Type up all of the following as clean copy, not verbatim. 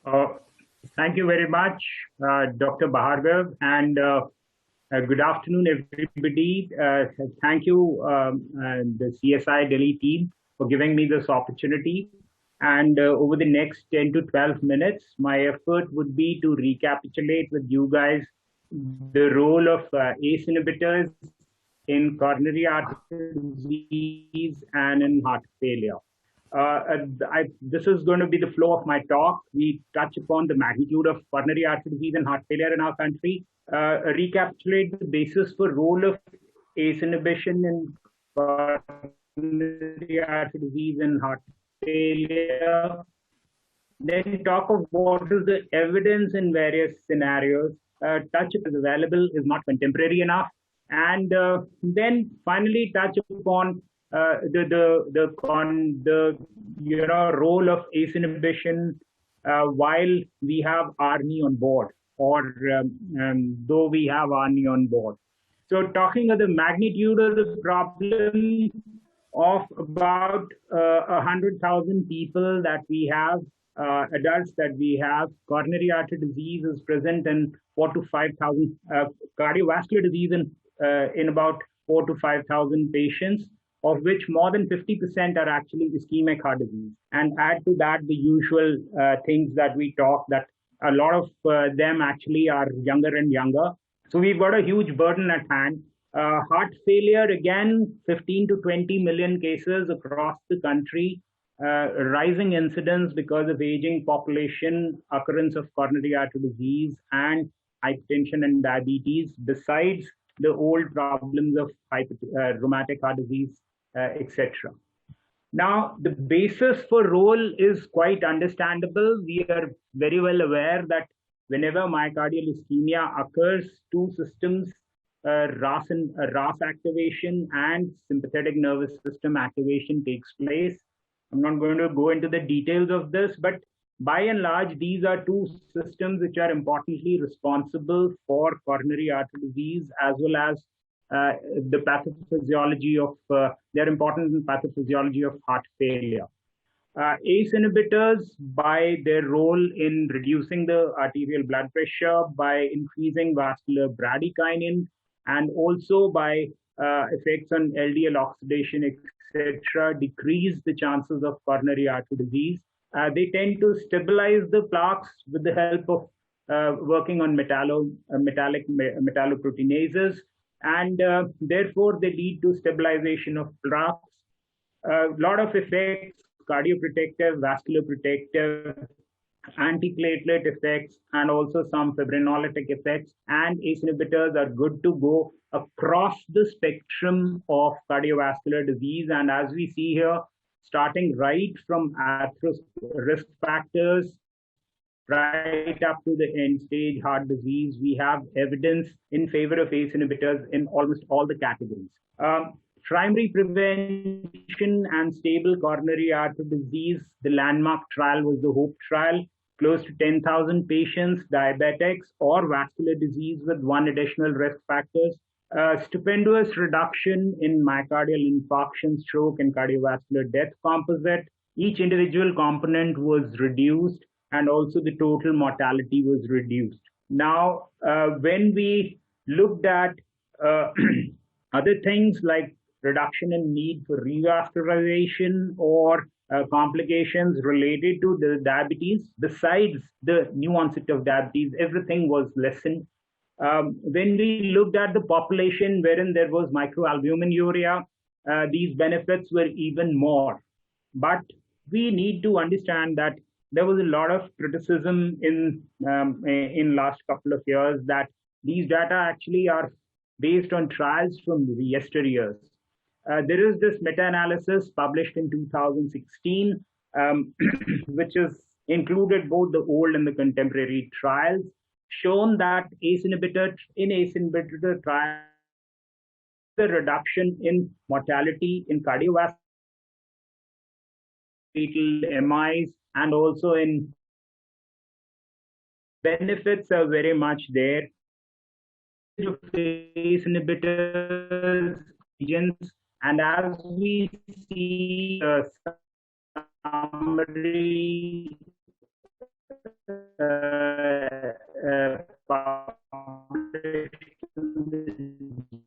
Uh, Thank you very much, Dr. Bhargav, and good afternoon, everybody. Thank you, the CSI Delhi team, for giving me this opportunity. And over the next 10 to 12 minutes, my effort would be to recapitulate with you guys the role of ACE inhibitors in coronary artery disease and in heart failure. This is going to be the flow of my talk. We touch upon the magnitude of coronary artery disease and heart failure in our country, recapitulate the basis for role of ACE inhibition in coronary artery disease and heart failure, then talk of what is the evidence in various scenarios, touch if available is not contemporary enough, and then finally touch upon the role of ACE inhibition while we have ARNI on board, or though we have ARNI on board. So talking of the magnitude of the problem of about 100,000 people that we have, adults that we have, coronary artery disease is present in 4,000 to 5,000, cardiovascular disease in about 4,000 to 5,000 patients, of which more than 50% are actually ischemic heart disease. And add to that the usual things that we talk, that a lot of them actually are younger and younger. So we've got a huge burden at hand. Heart failure, again, 15 to 20 million cases across the country, rising incidence because of aging population, occurrence of coronary artery disease and hypertension and diabetes, besides the old problems of rheumatic heart disease, etc. Now, the basis for role is quite understandable. We are very well aware that whenever myocardial ischemia occurs, two systems, RAS activation and sympathetic nervous system activation takes place. I'm not going to go into the details of this, but by and large, these are two systems which are importantly responsible for coronary artery disease, as well as the pathophysiology of, they're important in pathophysiology of heart failure. ACE inhibitors, by their role in reducing the arterial blood pressure, by increasing vascular bradykinin, and also by effects on LDL oxidation, etc., decrease the chances of coronary artery disease. They tend to stabilize the plaques with the help of working on metalloproteinases, and therefore they lead to stabilization of plaques. A lot of effects, cardioprotective, vascular protective, antiplatelet effects, and also some fibrinolytic effects. And ACE inhibitors are good to go across the spectrum of cardiovascular disease. And as we see here, starting right from risk factors right up to the end stage heart disease, we have evidence in favor of ACE inhibitors in almost all the categories. Primary prevention and stable coronary artery disease, the landmark trial was the HOPE trial. Close to 10,000 patients, diabetics or vascular disease with one additional risk factors. Stupendous reduction in myocardial infarction, stroke, and cardiovascular death composite. Each individual component was reduced, and also the total mortality was reduced. Now, when we looked at other things like reduction in need for revascularization or complications related to the diabetes, besides the new onset of diabetes, everything was lessened. When we looked at the population wherein there was microalbuminuria, these benefits were even more. But we need to understand that there was a lot of criticism in last couple of years that these data actually are based on trials from yesteryears. There is this meta-analysis published in 2016, which has included both the old and the contemporary trials, shown that ACE inhibitor trials, the reduction in mortality in cardiovascular, MIs, and also in benefits are very much there. ACE inhibitors, agents, and as we see summary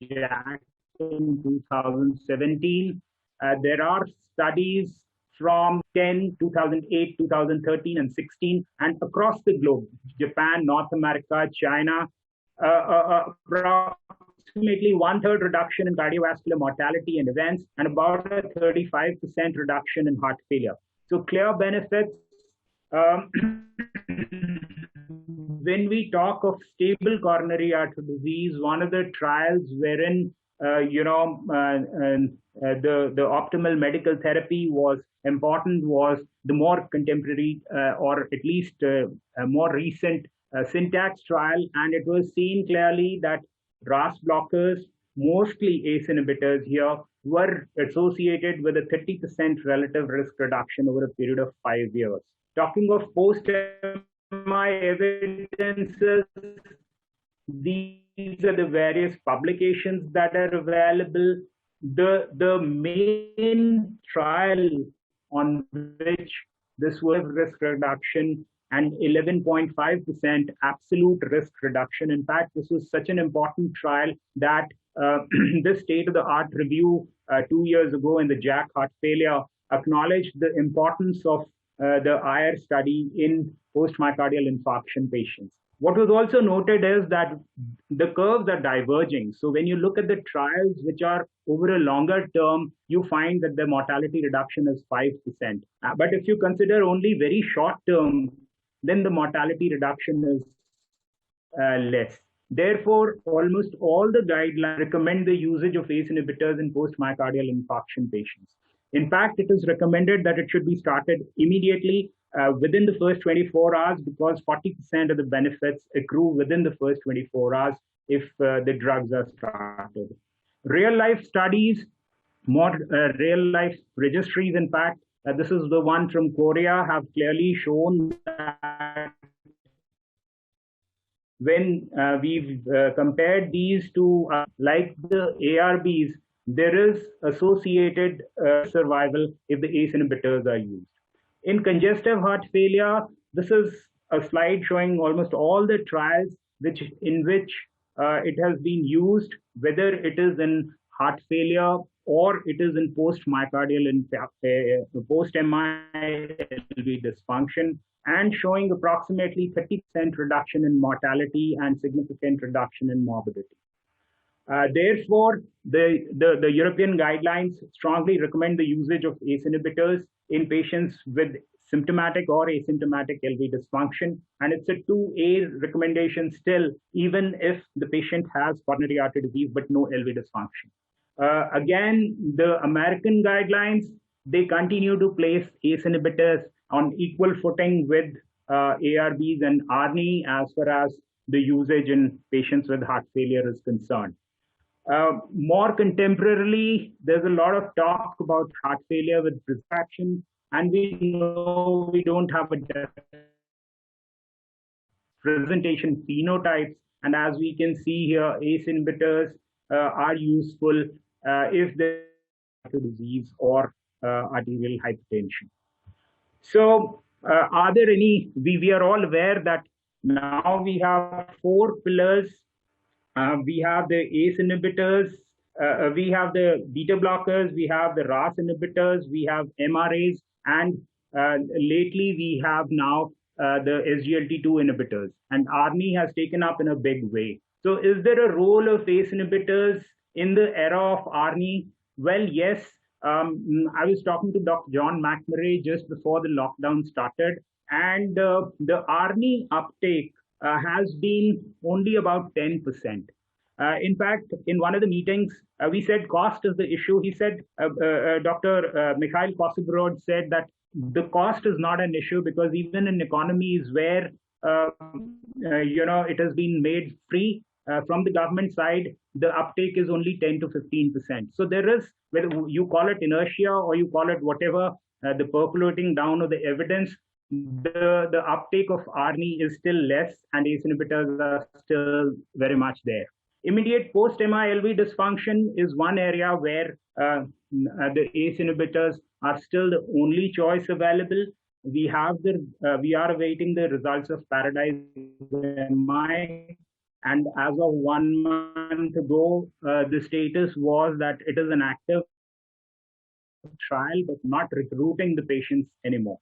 JAK in 2017. There are studies from 2008, 2013, and 16, and across the globe, Japan, North America, China, approximately one-third reduction in cardiovascular mortality and events, and about a 35% reduction in heart failure. So clear benefits. When we talk of stable coronary artery disease, one of the trials wherein the optimal medical therapy was important was the more contemporary or at least more recent syntax trial, and it was seen clearly that RAS blockers, mostly ACE inhibitors here, were associated with a 30% relative risk reduction over a period of 5 years. Talking of post-MI evidences, these are the various publications that are available. The main trial on which this was risk reduction and 11.5% absolute risk reduction. In fact, this was such an important trial that this state-of-the-art review 2 years ago in the JAK heart failure acknowledged the importance of the IR study in post-myocardial infarction patients. What was also noted is that the curves are diverging. So when you look at the trials which are over a longer term, you find that the mortality reduction is 5%. But if you consider only very short term, then the mortality reduction is less. Therefore, almost all the guidelines recommend the usage of ACE inhibitors in post-myocardial infarction patients. In fact, it is recommended that it should be started immediately within the first 24 hours, because 40% of the benefits accrue within the first 24 hours if the drugs are started. Real-life studies, more real-life registries, in fact, this is the one from Korea, have clearly shown that when we've compared these to like the ARBs, there is associated survival if the ACE inhibitors are used. In congestive heart failure, this is a slide showing almost all the trials in which it has been used, whether it is in heart failure or it is in post-myocardial post-MI LV dysfunction, and showing approximately 30% reduction in mortality and significant reduction in morbidity. Therefore, the European guidelines strongly recommend the usage of ACE inhibitors in patients with symptomatic or asymptomatic LV dysfunction, and it's a 2A recommendation still, even if the patient has coronary artery disease but no LV dysfunction. Again, the American guidelines, they continue to place ACE inhibitors on equal footing with ARBs and ARNI as far as the usage in patients with heart failure is concerned. More contemporarily, there's a lot of talk about heart failure with distraction, and we know we don't have a presentation phenotypes, and as we can see here, ACE inhibitors are useful if there is disease or arterial hypertension. So are there any, we are all aware that now we have 4 pillars. We have the ACE inhibitors, we have the beta blockers, we have the RAS inhibitors, we have MRAs, and lately we have now the SGLT2 inhibitors, and ARNI has taken up in a big way. So is there a role of ACE inhibitors in the era of ARNI? Well, yes. I was talking to Dr. John McMurray just before the lockdown started, and the ARNI uptake has been only about 10%. In fact, in one of the meetings, we said cost is the issue. He said, Dr. Mikhail Kosobrod said that the cost is not an issue, because even in economies where it has been made free from the government side, the uptake is only 10 to 15%. So there is, whether you call it inertia or you call it whatever, the percolating down of the evidence, the uptake of ARNI is still less, and ACE inhibitors are still very much there. Immediate post-MI LV dysfunction is one area where the ACE inhibitors are still the only choice available. We are awaiting the results of Paradise MI, And as of 1 month ago, the status was that it is an active trial, but not recruiting the patients anymore.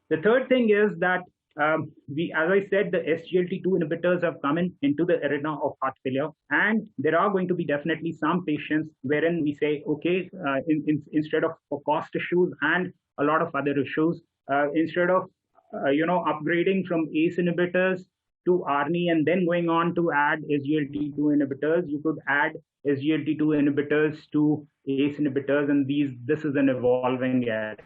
The third thing is that as I said, the SGLT2 inhibitors have come into the arena of heart failure, and there are going to be definitely some patients wherein we say, okay, instead of for cost issues and a lot of other issues, instead of upgrading from ACE inhibitors to ARNI and then going on to add SGLT2 inhibitors, you could add SGLT2 inhibitors to ACE inhibitors, and this is an evolving area.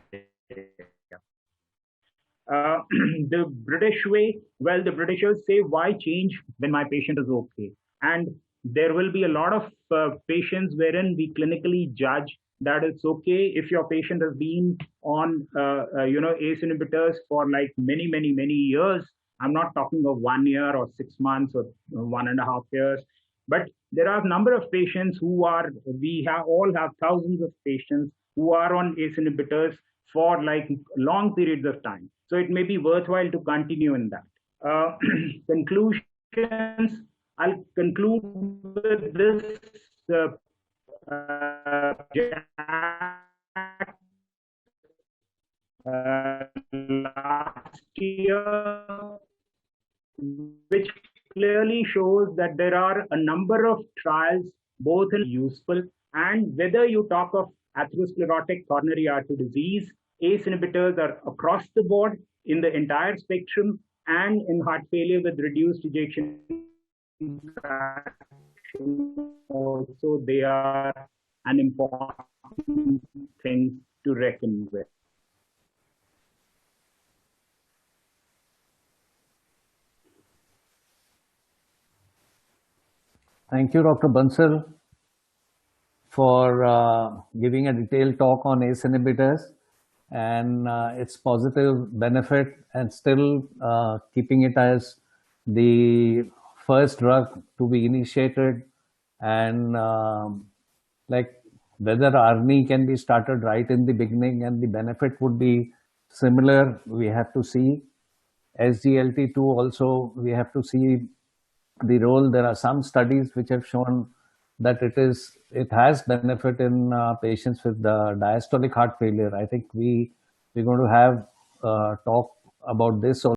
The British way, well, the Britishers say, why change when my patient is okay? And there will be a lot of patients wherein we clinically judge that it's okay if your patient has been on, ACE inhibitors for like many, many, many years. I'm not talking of 1 year or 6 months or 1.5 years, but there are a number of patients all have thousands of patients who are on ACE inhibitors for like long periods of time. So it may be worthwhile to continue in that. Conclusions, I'll conclude with this. Last year, which clearly shows that there are a number of trials, both in useful, and whether you talk of atherosclerotic coronary artery disease, ACE inhibitors are across the board in the entire spectrum, and in heart failure with reduced ejection fraction also, they are an important thing to reckon with. Thank you, Dr. Bansal, for giving a detailed talk on ACE inhibitors and its positive benefit, and still keeping it as the first drug to be initiated, and like whether ARNI can be started right in the beginning and the benefit would be similar, we have to see. SGLT2 also, we have to see the role. There are some studies which have shown that it has benefit in patients with diastolic heart failure. I think we're going to have talk about this also.